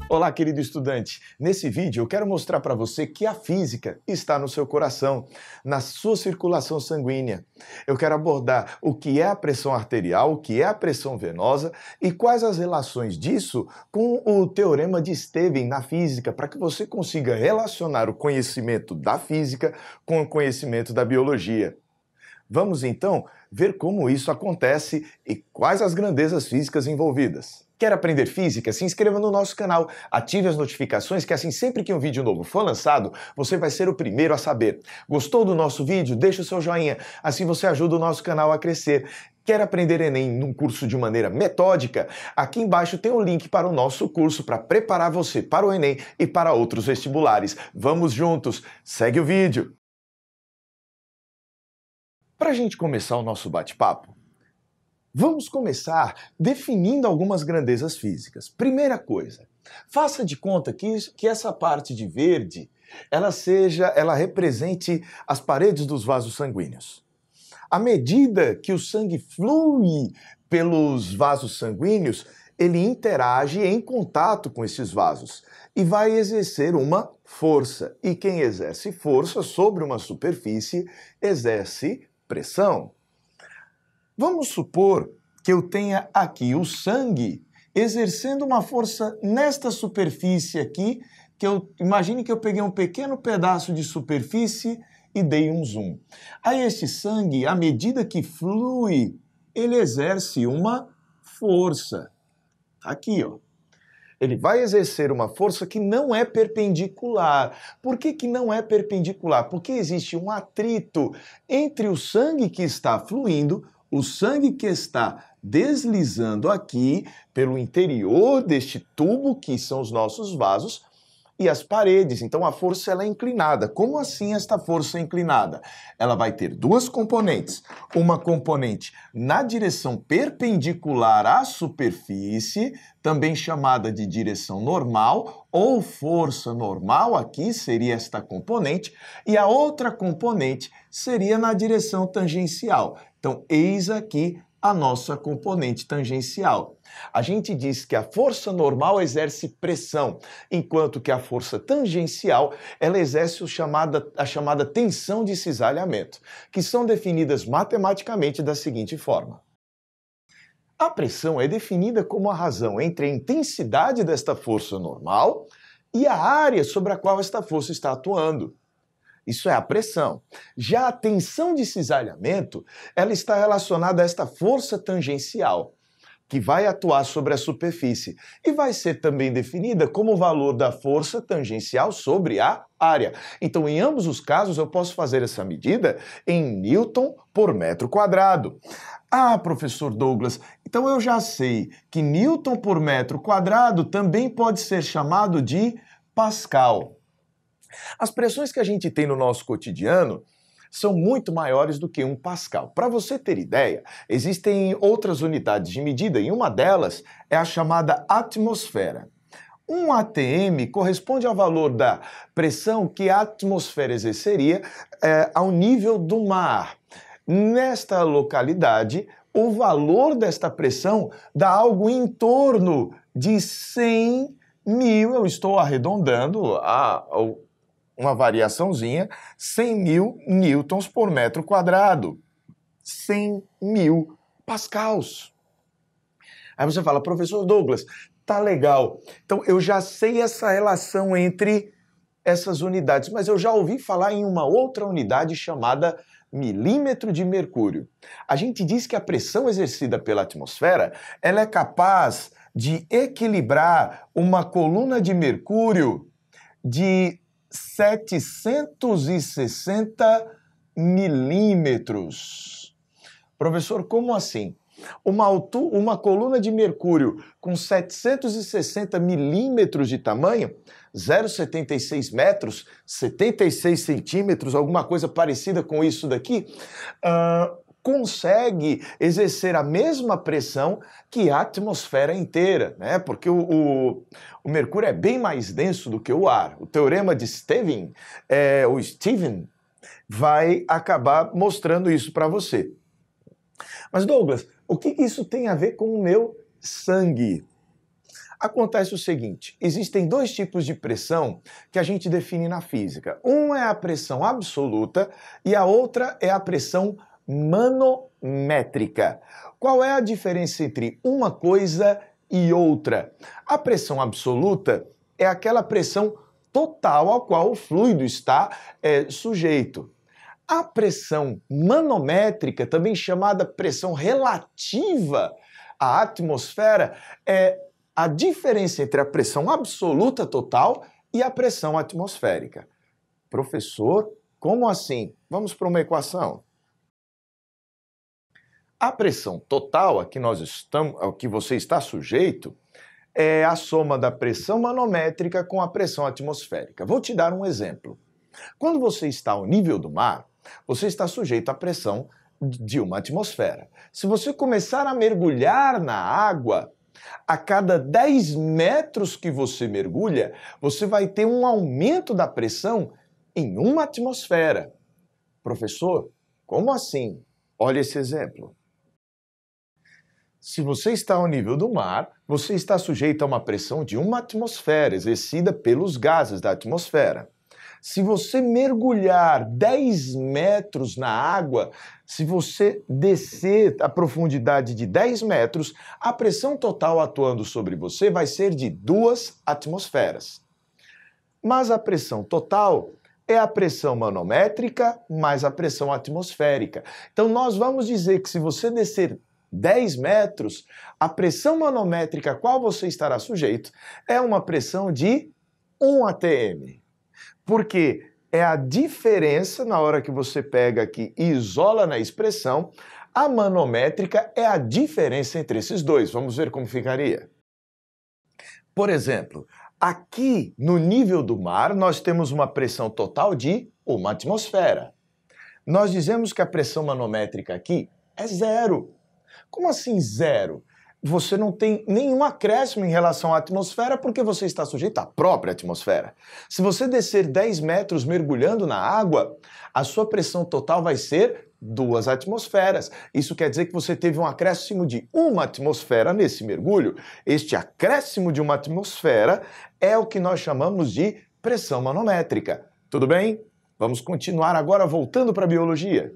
Olá, querido estudante! Nesse vídeo eu quero mostrar para você que a física está no seu coração, na sua circulação sanguínea. Eu quero abordar o que é a pressão arterial, o que é a pressão venosa e quais as relações disso com o teorema de Stevin na física, para que você consiga relacionar o conhecimento da física com o conhecimento da biologia. Vamos então ver como isso acontece e quais as grandezas físicas envolvidas. Quer aprender física? Se inscreva no nosso canal, ative as notificações que assim sempre que um vídeo novo for lançado, você vai ser o primeiro a saber. Gostou do nosso vídeo? Deixa o seu joinha, assim você ajuda o nosso canal a crescer. Quer aprender Enem num curso de maneira metódica? Aqui embaixo tem o link para o nosso curso para preparar você para o Enem e para outros vestibulares. Vamos juntos! Segue o vídeo! Para a gente começar o nosso bate-papo, vamos começar definindo algumas grandezas físicas. Primeira coisa, faça de conta que essa parte de verde, ela represente as paredes dos vasos sanguíneos. À medida que o sangue flui pelos vasos sanguíneos, ele interage em contato com esses vasos e vai exercer uma força. E quem exerce força sobre uma superfície exerce pressão. Vamos supor que eu tenha aqui o sangue exercendo uma força nesta superfície aqui, imagine que eu peguei um pequeno pedaço de superfície e dei um zoom. Aí este sangue, à medida que flui, ele exerce uma força. Aqui, ó. Ele vai exercer uma força que não é perpendicular. Por que que não é perpendicular? Porque existe um atrito entre o sangue que está fluindo, o sangue que está deslizando aqui pelo interior deste tubo, que são os nossos vasos, e as paredes. Então a força ela é inclinada. Como assim esta força é inclinada? Ela vai ter duas componentes. Uma componente na direção perpendicular à superfície, também chamada de direção normal, ou força normal, aqui seria esta componente, e a outra componente seria na direção tangencial. Então, eis aqui a nossa componente tangencial. A gente diz que a força normal exerce pressão, enquanto que a força tangencial ela exerce a chamada tensão de cisalhamento, que são definidas matematicamente da seguinte forma. A pressão é definida como a razão entre a intensidade desta força normal e a área sobre a qual esta força está atuando. Isso é a pressão. Já a tensão de cisalhamento, ela está relacionada a esta força tangencial, que vai atuar sobre a superfície e vai ser também definida como o valor da força tangencial sobre a área. Então, em ambos os casos, eu posso fazer essa medida em Newton por metro quadrado. Ah, professor Douglas, então eu já sei que Newton por metro quadrado também pode ser chamado de Pascal. As pressões que a gente tem no nosso cotidiano são muito maiores do que 1 Pascal. Para você ter ideia, existem outras unidades de medida e uma delas é a chamada atmosfera. 1 atm corresponde ao valor da pressão que a atmosfera exerceria ao nível do mar. Nesta localidade, o valor desta pressão dá algo em torno de 100 mil, eu estou arredondando uma variaçãozinha, 100 mil newtons por metro quadrado. 100 mil pascals. Aí você fala, professor Douglas, tá legal. Então eu já sei essa relação entre essas unidades, mas eu já ouvi falar em uma outra unidade chamada milímetro de mercúrio. A gente diz que a pressão exercida pela atmosfera, ela é capaz de equilibrar uma coluna de mercúrio de 760 milímetros. Professor, como assim? Uma coluna de mercúrio com 760 milímetros de tamanho, 0,76 metros, 76 centímetros, alguma coisa parecida com isso daqui, consegue exercer a mesma pressão que a atmosfera inteira, né? Porque o mercúrio é bem mais denso do que o ar. O teorema de Stevin, vai acabar mostrando isso para você. Mas Douglas, o que isso tem a ver com o meu sangue? Acontece o seguinte, existem dois tipos de pressão que a gente define na física. Um é a pressão absoluta e a outra é a pressão manométrica. Qual é a diferença entre uma coisa e outra? A pressão absoluta é aquela pressão total ao qual o fluido está sujeito. A pressão manométrica, também chamada pressão relativa à atmosfera, é a diferença entre a pressão absoluta total e a pressão atmosférica. Professor, como assim? Vamos para uma equação. A pressão total a que você está sujeito é a soma da pressão manométrica com a pressão atmosférica. Vou te dar um exemplo. Quando você está ao nível do mar, você está sujeito à pressão de uma atmosfera. Se você começar a mergulhar na água, a cada 10 metros que você mergulha, você vai ter um aumento da pressão em uma atmosfera. Professor, como assim? Olha esse exemplo. Se você está ao nível do mar, você está sujeito a uma pressão de uma atmosfera, exercida pelos gases da atmosfera. Se você mergulhar 10 metros na água, se você descer a profundidade de 10 metros, a pressão total atuando sobre você vai ser de 2 atmosferas. Mas a pressão total é a pressão manométrica mais a pressão atmosférica. Então nós vamos dizer que se você descer 10 metros, a pressão manométrica a qual você estará sujeito é uma pressão de 1 atm. Porque é a diferença, na hora que você pega aqui e isola na expressão, a manométrica é a diferença entre esses dois. Vamos ver como ficaria. Por exemplo, aqui no nível do mar, nós temos uma pressão total de 1 atmosfera. Nós dizemos que a pressão manométrica aqui é 0. Como assim 0? Você não tem nenhum acréscimo em relação à atmosfera porque você está sujeito à própria atmosfera. Se você descer 10 metros mergulhando na água, a sua pressão total vai ser 2 atmosferas. Isso quer dizer que você teve um acréscimo de 1 atmosfera nesse mergulho. Este acréscimo de 1 atmosfera é o que nós chamamos de pressão manométrica. Tudo bem? Vamos continuar agora voltando para a biologia.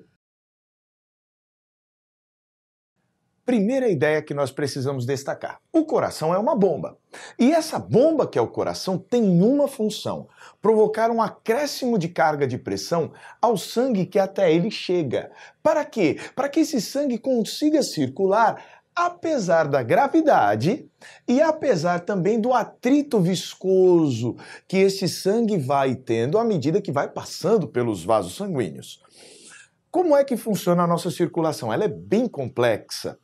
Primeira ideia que nós precisamos destacar. O coração é uma bomba. E essa bomba que é o coração tem uma função: provocar um acréscimo de carga de pressão ao sangue que até ele chega. Para quê? Para que esse sangue consiga circular apesar da gravidade e apesar também do atrito viscoso que esse sangue vai tendo à medida que vai passando pelos vasos sanguíneos. Como é que funciona a nossa circulação? Ela é bem complexa.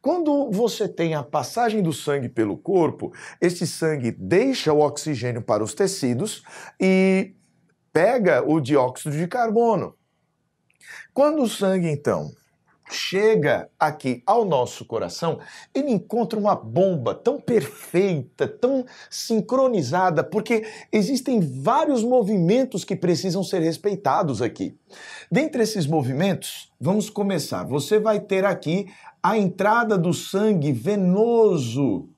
Quando você tem a passagem do sangue pelo corpo, esse sangue deixa o oxigênio para os tecidos e pega o dióxido de carbono. Quando o sangue, então, chega aqui ao nosso coração, ele encontra uma bomba tão perfeita, tão sincronizada, porque existem vários movimentos que precisam ser respeitados aqui. Dentre esses movimentos, vamos começar. Você vai ter aqui a entrada do sangue venoso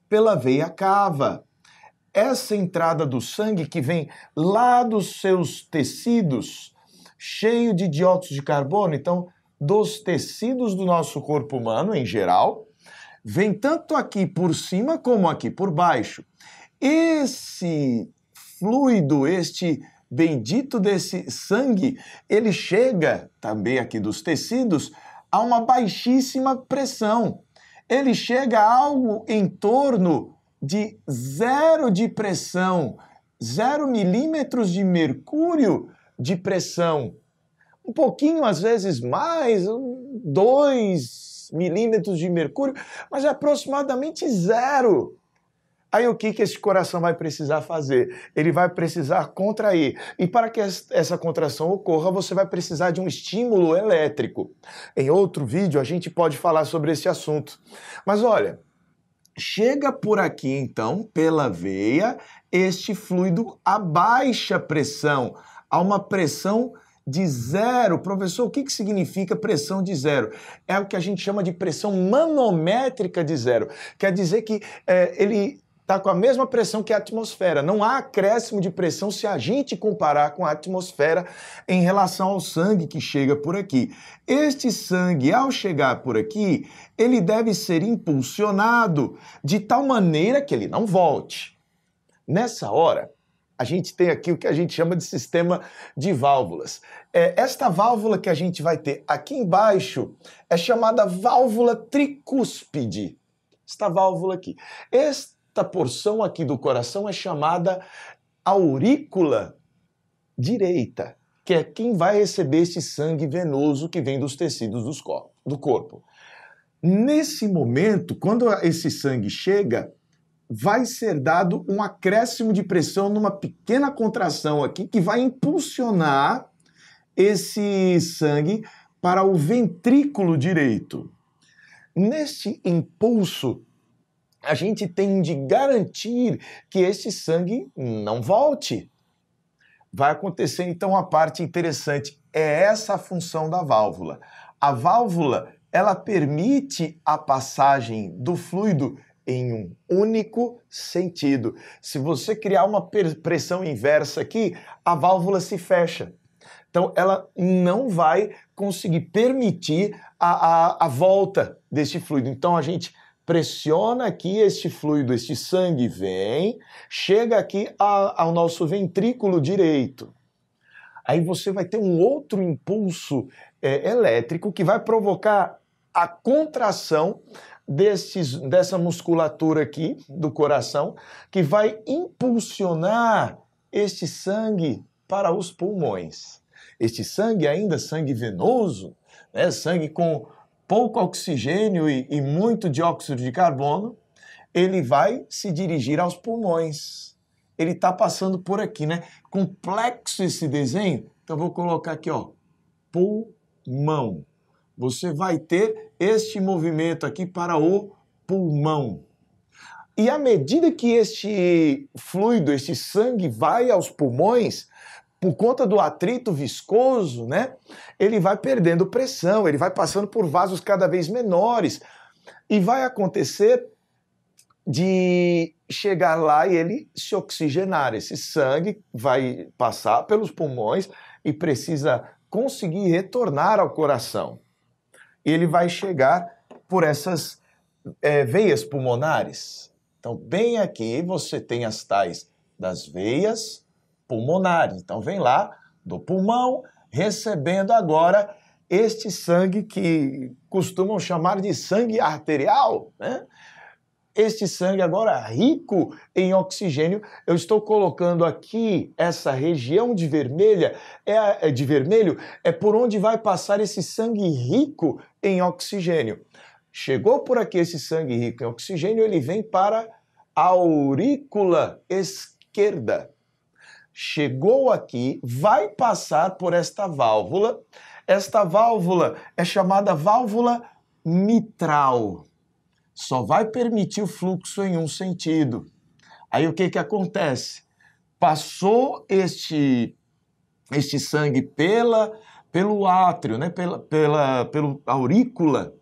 pela veia cava. Essa entrada do sangue que vem lá dos seus tecidos, cheio de dióxido de carbono, então, dos tecidos do nosso corpo humano em geral, vem tanto aqui por cima como aqui por baixo. Esse fluido, este bendito desse sangue, ele chega também aqui dos tecidos a uma baixíssima pressão. Ele chega a algo em torno de 0 de pressão, 0 milímetros de mercúrio de pressão. Um pouquinho, às vezes, mais, 2 milímetros de mercúrio, mas é aproximadamente 0. Aí o que esse coração vai precisar fazer? Ele vai precisar contrair. E para que essa contração ocorra, você vai precisar de um estímulo elétrico. Em outro vídeo a gente pode falar sobre esse assunto. Mas olha, chega por aqui então, pela veia, este fluido a baixa pressão, a uma pressão de 0. Professor, o que significa pressão de 0? É o que a gente chama de pressão manométrica de 0. Quer dizer que ele está com a mesma pressão que a atmosfera. Não há acréscimo de pressão se a gente comparar com a atmosfera em relação ao sangue que chega por aqui. Este sangue, ao chegar por aqui, ele deve ser impulsionado de tal maneira que ele não volte. Nessa hora, a gente tem aqui o que a gente chama de sistema de válvulas. Esta válvula que a gente vai ter aqui embaixo é chamada válvula tricúspide. Esta válvula aqui. Esta porção aqui do coração é chamada aurícula direita, que é quem vai receber esse sangue venoso que vem dos tecidos do corpo. Nesse momento, quando esse sangue chega, vai ser dado um acréscimo de pressão numa pequena contração aqui que vai impulsionar esse sangue para o ventrículo direito. Neste impulso, a gente tem de garantir que esse sangue não volte. Vai acontecer então a parte interessante, é essa a função da válvula. A válvula, ela permite a passagem do fluido em um único sentido. Se você criar uma pressão inversa aqui, a válvula se fecha. Então, ela não vai conseguir permitir a volta deste fluido. Então, a gente pressiona aqui este fluido, este sangue vem, chega aqui ao nosso ventrículo direito. Aí você vai ter um outro impulso elétrico que vai provocar a contração dessa musculatura aqui do coração, que vai impulsionar este sangue para os pulmões. Este sangue, ainda sangue venoso, né, sangue com pouco oxigênio e muito dióxido de carbono, ele vai se dirigir aos pulmões. Ele está passando por aqui, né? Complexo esse desenho, então vou colocar aqui, ó, pulmão. Você vai ter este movimento aqui para o pulmão. E à medida que este fluido, este sangue vai aos pulmões, por conta do atrito viscoso, né, ele vai perdendo pressão, ele vai passando por vasos cada vez menores e vai acontecer de chegar lá e ele se oxigenar. Esse sangue vai passar pelos pulmões e precisa conseguir retornar ao coração. Ele vai chegar por essas veias pulmonares. Então, bem aqui você tem as tais das veias pulmonares. Então, vem lá do pulmão, recebendo agora este sangue que costumam chamar de sangue arterial, né? Este sangue agora rico em oxigênio, eu estou colocando aqui essa região de vermelho, é por onde vai passar esse sangue rico em oxigênio. Chegou por aqui esse sangue rico em oxigênio, ele vem para a aurícula esquerda. Chegou aqui, vai passar por esta válvula. Esta válvula é chamada válvula mitral. Só vai permitir o fluxo em um sentido. Aí o que acontece? Passou este sangue pelo átrio, né? pela aurícula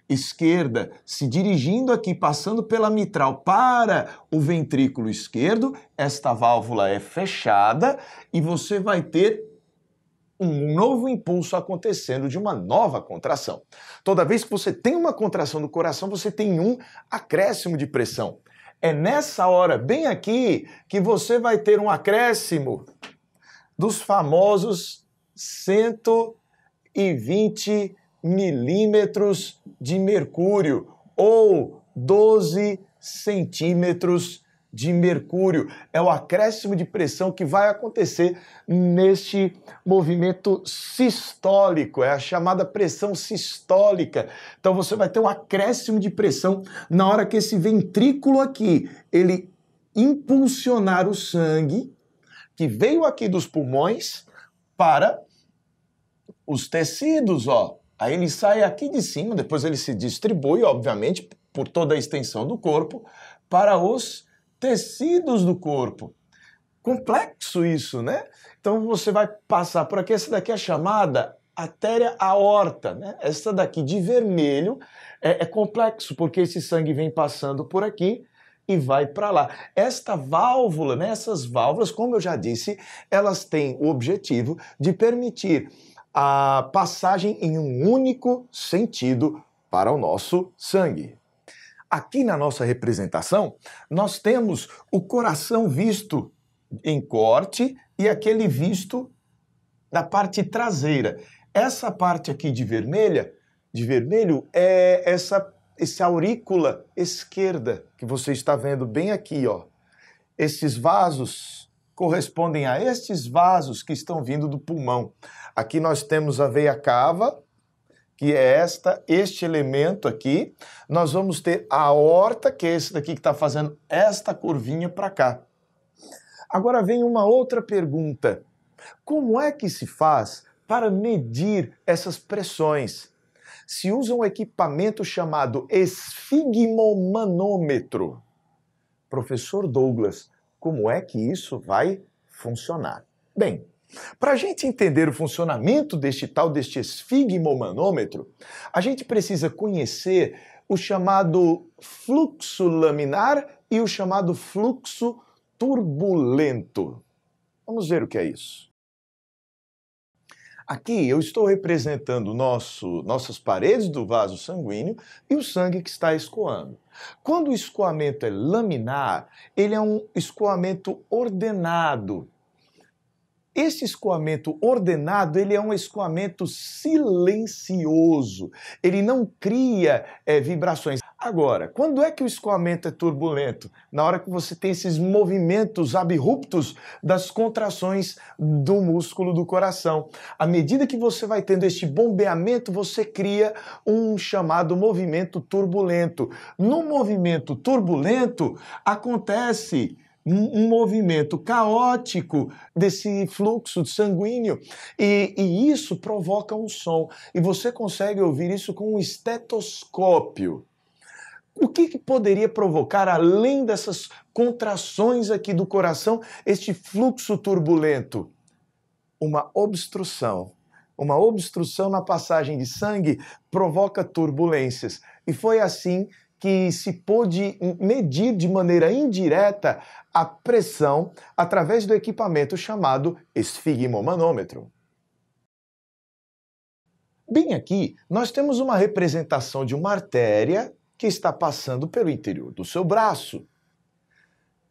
esquerda, se dirigindo aqui, passando pela mitral para o ventrículo esquerdo, esta válvula é fechada e você vai ter um novo impulso acontecendo de uma nova contração. Toda vez que você tem uma contração do coração, você tem um acréscimo de pressão. É nessa hora, bem aqui, que você vai ter um acréscimo dos famosos 120 milímetros de mercúrio ou 12 centímetros de mercúrio. É o acréscimo de pressão que vai acontecer neste movimento sistólico, é a chamada pressão sistólica. Então você vai ter um acréscimo de pressão na hora que esse ventrículo aqui, ele impulsionar o sangue que veio aqui dos pulmões para os tecidos, ó. Aí ele sai aqui de cima, depois ele se distribui, obviamente, por toda a extensão do corpo, para os tecidos do corpo. Complexo isso, né? Então você vai passar por aqui, essa daqui é chamada artéria aorta, né? Essa daqui de vermelho é complexo, porque esse sangue vem passando por aqui e vai para lá. Esta válvula, né, essas válvulas, como eu já disse, elas têm o objetivo de permitir a passagem em um único sentido para o nosso sangue. Aqui na nossa representação, nós temos o coração visto em corte e aquele visto na parte traseira. Essa parte aqui de vermelho é essa aurícula esquerda que você está vendo bem aqui, ó. Esses vasos correspondem a estes vasos que estão vindo do pulmão. Aqui nós temos a veia cava, que é este elemento aqui. Nós vamos ter a aorta, que é esse daqui que está fazendo esta curvinha para cá. Agora vem uma outra pergunta. Como é que se faz para medir essas pressões? Se usa um equipamento chamado esfigmomanômetro. Professor Douglas, como é que isso vai funcionar? Bem, para a gente entender o funcionamento deste esfigmomanômetro, a gente precisa conhecer o chamado fluxo laminar e o chamado fluxo turbulento. Vamos ver o que é isso. Aqui eu estou representando nossas paredes do vaso sanguíneo e o sangue que está escoando. Quando o escoamento é laminar, ele é um escoamento ordenado. Esse escoamento ordenado, ele é um escoamento silencioso. Ele não cria vibrações. Agora, quando é que o escoamento é turbulento? Na hora que você tem esses movimentos abruptos das contrações do músculo do coração. À medida que você vai tendo este bombeamento, você cria um chamado movimento turbulento. No movimento turbulento, acontece um movimento caótico desse fluxo sanguíneo e isso provoca um som. E você consegue ouvir isso com um estetoscópio. O que poderia provocar, além dessas contrações aqui do coração, este fluxo turbulento? Uma obstrução. Uma obstrução na passagem de sangue provoca turbulências. E foi assim que se pôde medir de maneira indireta a pressão através do equipamento chamado esfigmomanômetro. Bem aqui, nós temos uma representação de uma artéria que está passando pelo interior do seu braço.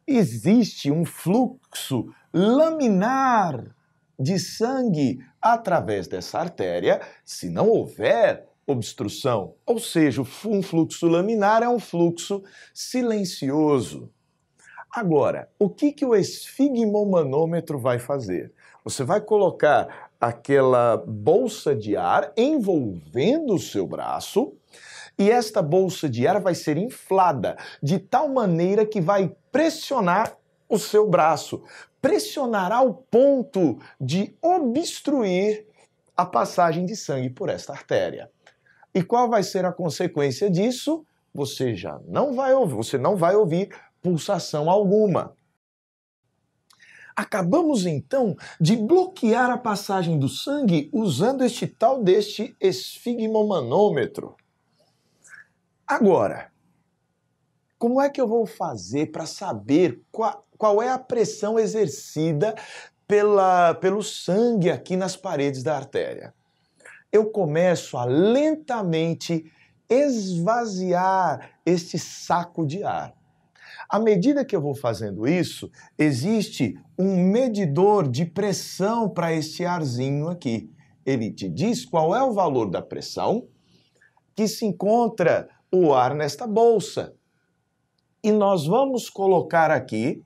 Existe um fluxo laminar de sangue através dessa artéria, se não houver obstrução, ou seja, um fluxo laminar é um fluxo silencioso. Agora, o que o esfigmomanômetro vai fazer? Você vai colocar aquela bolsa de ar envolvendo o seu braço e esta bolsa de ar vai ser inflada de tal maneira que vai pressionar o seu braço, pressionar ao ponto de obstruir a passagem de sangue por esta artéria. E qual vai ser a consequência disso? Você não vai ouvir pulsação alguma. Acabamos então de bloquear a passagem do sangue usando este esfigmomanômetro. Agora, como é que eu vou fazer para saber qual é a pressão exercida pelo sangue aqui nas paredes da artéria? Eu começo a lentamente esvaziar este saco de ar. À medida que eu vou fazendo isso, existe um medidor de pressão para este arzinho aqui. Ele te diz qual é o valor da pressão que se encontra o ar nesta bolsa. E nós vamos colocar aqui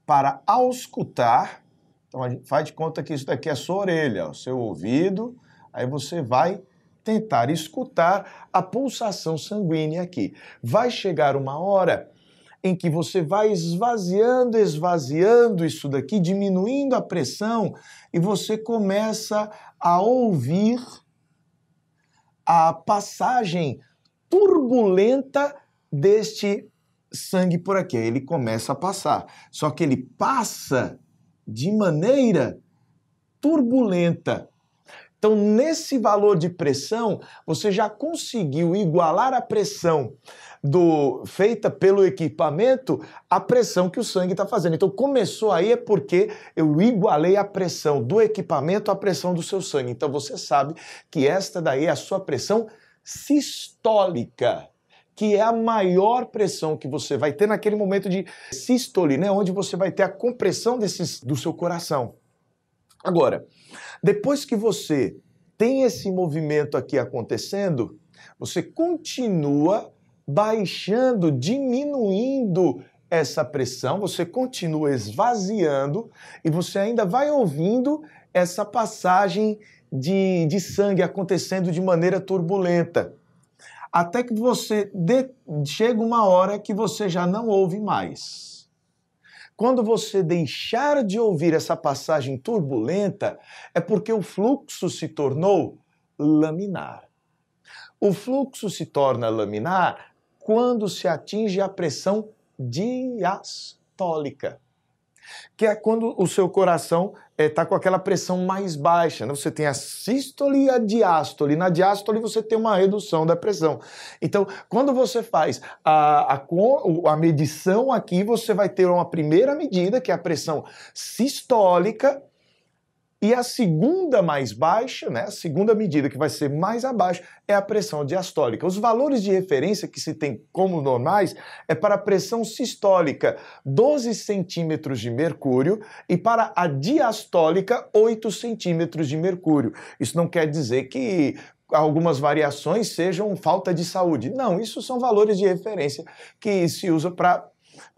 para auscultar. Então, a gente faz de conta que isso daqui é a sua orelha, o seu ouvido. Aí você vai tentar escutar a pulsação sanguínea aqui. Vai chegar uma hora em que você vai esvaziando isso daqui, diminuindo a pressão, e você começa a ouvir a passagem turbulenta deste sangue por aqui. Ele começa a passar. Só que ele passa de maneira turbulenta. Então, nesse valor de pressão, você já conseguiu igualar a pressão feita pelo equipamento a pressão que o sangue está fazendo. Então começou aí é porque eu igualei a pressão do equipamento à pressão do seu sangue. Então você sabe que esta daí é a sua pressão sistólica, que é a maior pressão que você vai ter naquele momento de sístole, né, onde você vai ter a compressão do seu coração. Agora, depois que você tem esse movimento aqui acontecendo, você continua baixando, diminuindo essa pressão, você continua esvaziando e você ainda vai ouvindo essa passagem de sangue acontecendo de maneira turbulenta. Até que chega uma hora que você já não ouve mais. Quando você deixar de ouvir essa passagem turbulenta, é porque o fluxo se tornou laminar. O fluxo se torna laminar quando se atinge a pressão diastólica, que é quando o seu coração está com aquela pressão mais baixa, né? Você tem a sístole e a diástole. Na diástole você tem uma redução da pressão. Então, quando você faz a medição aqui, você vai ter uma primeira medida, que é a pressão sistólica, e a segunda mais baixa, né, a segunda medida que vai ser mais abaixo, é a pressão diastólica. Os valores de referência que se tem como normais é para a pressão sistólica, 12 centímetros de mercúrio, e para a diastólica, 8 centímetros de mercúrio. Isso não quer dizer que algumas variações sejam falta de saúde. Não, isso são valores de referência que se usa para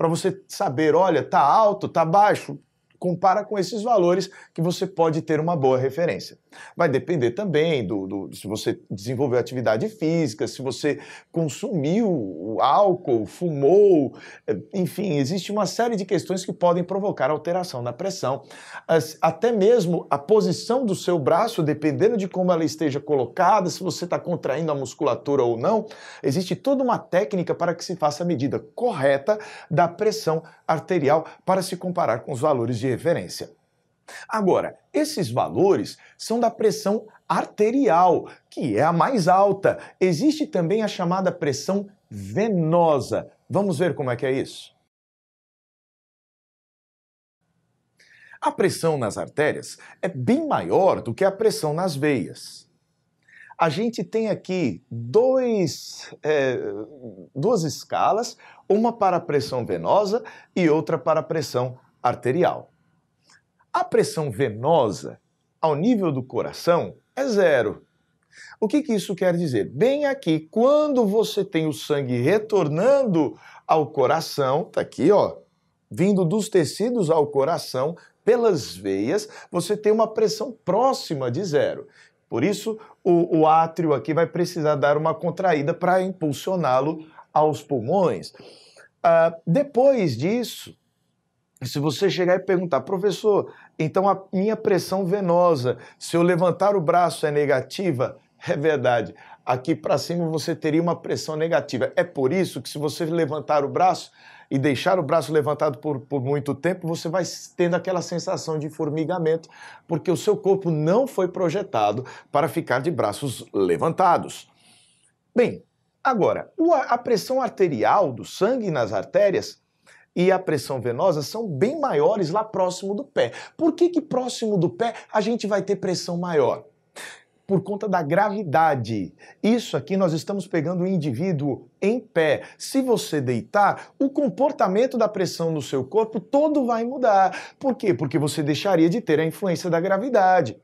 você saber, olha, tá alto, tá baixo. Compara com esses valores que você pode ter uma boa referência. Vai depender também se você desenvolveu atividade física, se você consumiu álcool, fumou, enfim, existe uma série de questões que podem provocar alteração na pressão. Até mesmo a posição do seu braço, dependendo de como ela esteja colocada, se você está contraindo a musculatura ou não, existe toda uma técnica para que se faça a medida correta da pressão arterial para se comparar com os valores de referência. Agora, esses valores são da pressão arterial, que é a mais alta. Existe também a chamada pressão venosa. Vamos ver como é que é isso? A pressão nas artérias é bem maior do que a pressão nas veias. A gente tem aqui duas escalas, uma para a pressão venosa e outra para a pressão arterial. A pressão venosa, ao nível do coração, é 0. O que isso quer dizer? Bem aqui, quando você tem o sangue retornando ao coração, tá aqui, ó, vindo dos tecidos ao coração, pelas veias, você tem uma pressão próxima de 0. Por isso, o átrio aqui vai precisar dar uma contraída para impulsioná-lo aos pulmões. Depois disso, se você chegar e perguntar, professor, então a minha pressão venosa, se eu levantar o braço é negativa? É verdade. Aqui para cima você teria uma pressão negativa. É por isso que se você levantar o braço e deixar o braço levantado por muito tempo, você vai tendo aquela sensação de formigamento, porque o seu corpo não foi projetado para ficar de braços levantados. Bem, agora, a pressão arterial do sangue nas artérias e a pressão venosa são bem maiores lá próximo do pé. Por que próximo do pé a gente vai ter pressão maior? Por conta da gravidade. Isso aqui nós estamos pegando o indivíduo em pé. Se você deitar, o comportamento da pressão no seu corpo todo vai mudar. Por quê? Porque você deixaria de ter a influência da gravidade.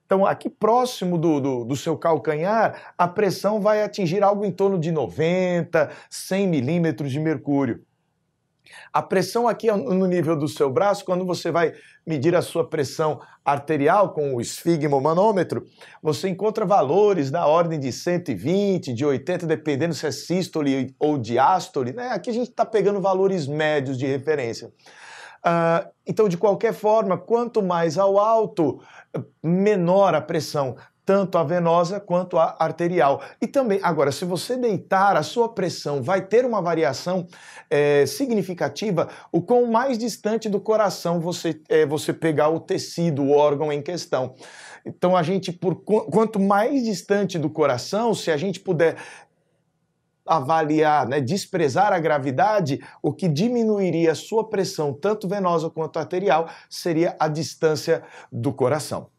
Então, aqui próximo do seu calcanhar, a pressão vai atingir algo em torno de 90, 100 milímetros de mercúrio. A pressão aqui no nível do seu braço, quando você vai medir a sua pressão arterial com o esfigmomanômetro, você encontra valores na ordem de 120, de 80, dependendo se é sístole ou diástole, né? Aqui a gente está pegando valores médios de referência. Então, de qualquer forma, quanto mais ao alto, menor a pressão, tanto a venosa quanto a arterial. E também, agora, se você deitar, a sua pressão vai ter uma variação significativa o quão mais distante do coração você pegar o tecido, o órgão em questão. Então, quanto mais distante do coração, se a gente puder avaliar, né, desprezar a gravidade, o que diminuiria a sua pressão, tanto venosa quanto arterial, seria a distância do coração.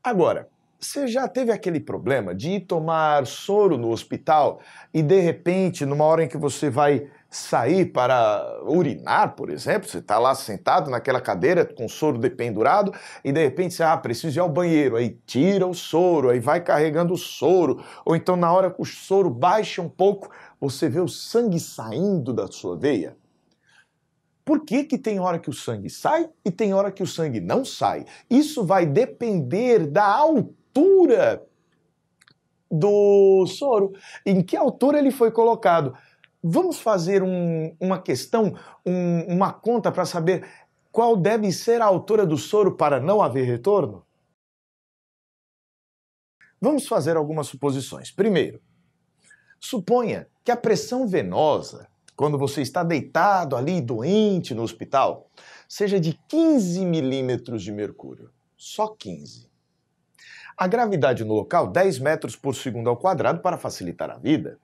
Agora, você já teve aquele problema de ir tomar soro no hospital e, de repente, numa hora em que você vai sair para urinar, por exemplo, você está lá sentado naquela cadeira com o soro dependurado e, de repente, você, preciso ir ao banheiro, aí tira o soro, aí vai carregando o soro, ou então, na hora que o soro baixa um pouco, você vê o sangue saindo da sua veia? Por que que tem hora que o sangue sai e tem hora que o sangue não sai? Isso vai depender da altura do soro, em que altura ele foi colocado. Vamos fazer uma questão, uma conta para saber qual deve ser a altura do soro para não haver retorno? Vamos fazer algumas suposições. Primeiro, suponha que a pressão venosa, quando você está deitado ali, doente no hospital, seja de 15 milímetros de mercúrio. Só 15. A gravidade no local, 10 metros por segundo ao quadrado para facilitar a vida.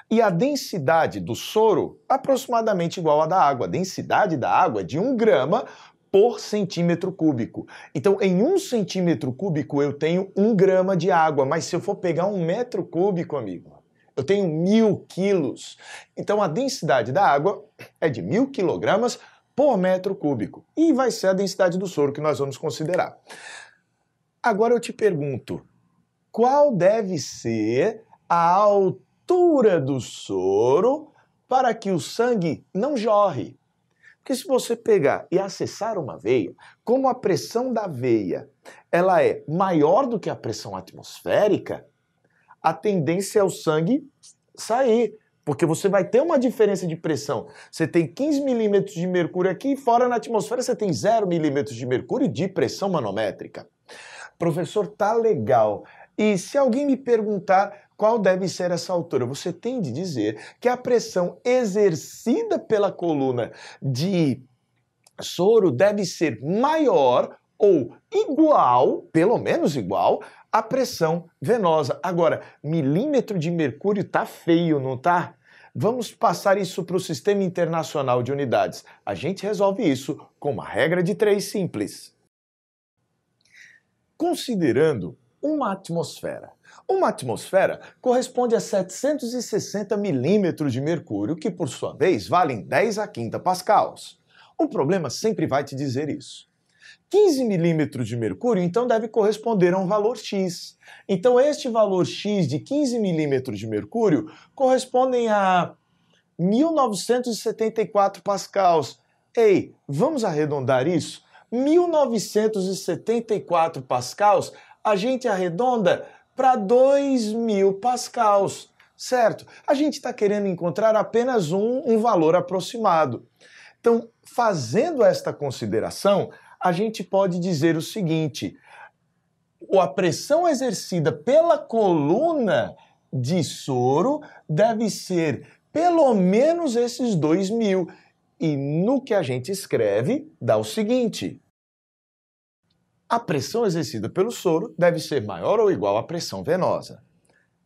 E a densidade do soro, aproximadamente igual à da água. A densidade da água é de 1 grama por centímetro cúbico. Então, em 1 centímetro cúbico eu tenho 1 grama de água, mas se eu for pegar 1 metro cúbico, amigo, eu tenho 1000 quilos. Então, a densidade da água é de 1000 quilogramas por metro cúbico. E vai ser a densidade do soro que nós vamos considerar. Agora eu te pergunto, qual deve ser a altura do soro para que o sangue não jorre? Porque se você pegar e acessar uma veia, como a pressão da veia ela é maior do que a pressão atmosférica, a tendência é o sangue sair, porque você vai ter uma diferença de pressão. Você tem 15 milímetros de mercúrio aqui e fora na atmosfera você tem 0 milímetros de mercúrio de pressão manométrica. Professor, tá legal. E se alguém me perguntar qual deve ser essa altura, você tem de dizer que a pressão exercida pela coluna de soro deve ser maior ou igual, pelo menos igual, à pressão venosa. Agora, milímetro de mercúrio tá feio, não tá? Vamos passar isso para o Sistema Internacional de Unidades. A gente resolve isso com uma regra de 3 simples. Considerando uma atmosfera. Uma atmosfera corresponde a 760 milímetros de mercúrio, que por sua vez valem 10 a quinta pascals. O problema sempre vai te dizer isso. 15 milímetros de mercúrio, então, deve corresponder a um valor X. Então, este valor X de 15 milímetros de mercúrio correspondem a 1974 pascals. Ei, vamos arredondar isso? 1974 pascals, a gente arredonda para 2000 pascals, certo? A gente está querendo encontrar apenas um valor aproximado. Então, fazendo esta consideração, a gente pode dizer o seguinte: a pressão exercida pela coluna de soro deve ser pelo menos esses 2000. E no que a gente escreve, dá o seguinte: a pressão exercida pelo soro deve ser maior ou igual à pressão venosa.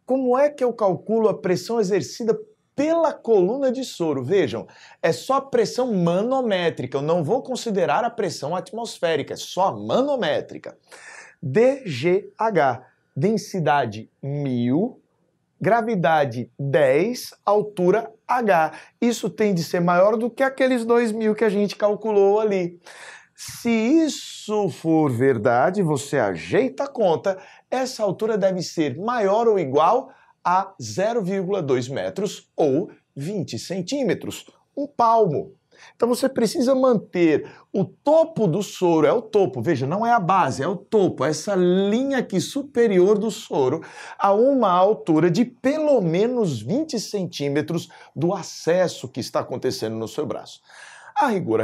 Como é que eu calculo a pressão exercida pela coluna de soro? Vejam, é só a pressão manométrica, eu não vou considerar a pressão atmosférica, é só manométrica. DGH, densidade 1000, gravidade 10, altura H. Isso tem de ser maior do que aqueles 2000 que a gente calculou ali. Se isso for verdade, você ajeita a conta, essa altura deve ser maior ou igual a 0,2 metros ou 20 centímetros, um palmo. Então você precisa manter o topo do soro, é o topo, veja, não é a base, é o topo, essa linha aqui superior do soro, a uma altura de pelo menos 20 centímetros do acesso que está acontecendo no seu braço. A rigor,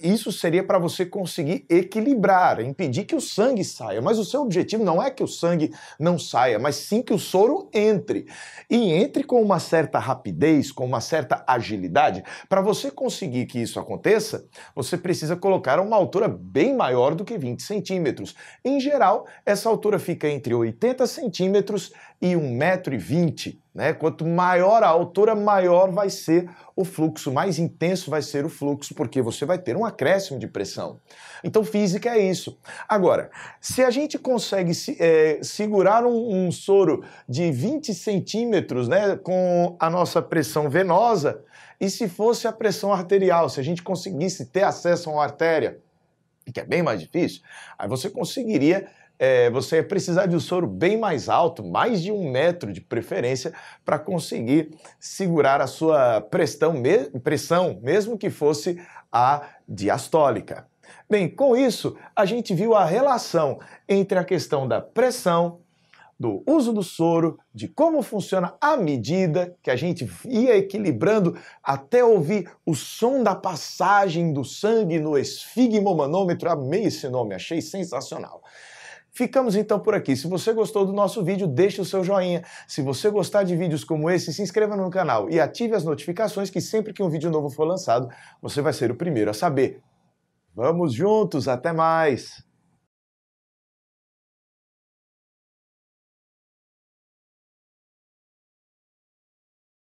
isso seria para você conseguir equilibrar, impedir que o sangue saia. Mas o seu objetivo não é que o sangue não saia, mas sim que o soro entre. E entre com uma certa rapidez, com uma certa agilidade. Para você conseguir que isso aconteça, você precisa colocar uma altura bem maior do que 20 centímetros. Em geral, essa altura fica entre 80 centímetros e 1,20 m. né? Quanto maior a altura, maior vai ser o fluxo, mais intenso vai ser o fluxo, porque você vai ter um acréscimo de pressão. Então, física é isso. Agora, se a gente consegue segurar um soro de 20 centímetros, né, com a nossa pressão venosa, e se fosse a pressão arterial, se a gente conseguisse ter acesso a uma artéria, que é bem mais difícil, aí você conseguiria, você ia precisar de um soro bem mais alto, mais de 1 metro de preferência, para conseguir segurar a sua pressão, mesmo que fosse a diastólica. Bem, com isso, a gente viu a relação entre a questão da pressão, do uso do soro, de como funciona a medida, que a gente ia equilibrando até ouvir o som da passagem do sangue no esfigmomanômetro. Amei esse nome, achei sensacional. Ficamos então por aqui. Se você gostou do nosso vídeo, deixe o seu joinha. Se você gostar de vídeos como esse, se inscreva no canal e ative as notificações, que sempre que um vídeo novo for lançado, você vai ser o primeiro a saber. Vamos juntos, até mais!